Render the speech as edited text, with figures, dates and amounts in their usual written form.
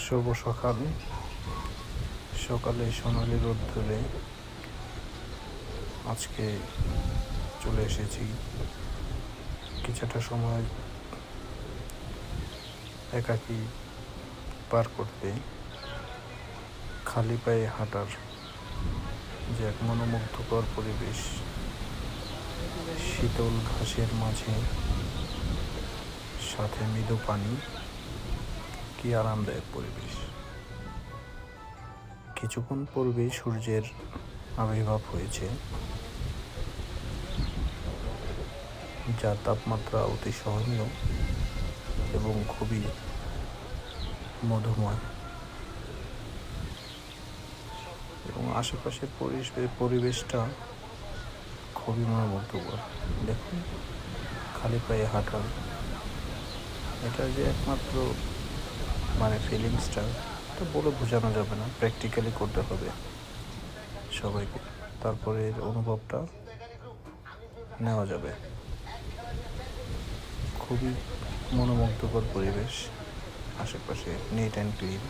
শুভ সকাল। সকালে সোনালি রোদ্দুরে আজকে চলে এসেছি কিছুটা সময় একাকী পার করতে। খালি পায়ে হাঁটার যে এক মনোমুগ্ধকর পরিবেশ, শীতল ঘাসের মাঝে সাথে মৃদু পানি, কি আরামদায়ক পরিবেশ। কিছুক্ষণ পূর্বে সূর্যের আবির্ভাব হয়েছে, যার তাপমাত্রা অতি সহনীয় এবং খুবই মধুময়, এবং আশেপাশের পরিবেশটা খুবই মনোমুগ্ধকর। দেখুন, খালি পায়ে হাঁটার এটা যে একমাত্র ফিলিংসটা, এটা বলে বোঝানো যাবে না, প্র্যাকটিক্যালি করতে হবে সবাইকে, তারপরে এর অনুভবটা নেওয়া যাবে। খুবই মনোমুগ্ধকর পরিবেশ, আশেপাশে নিট অ্যান্ড ক্লিন।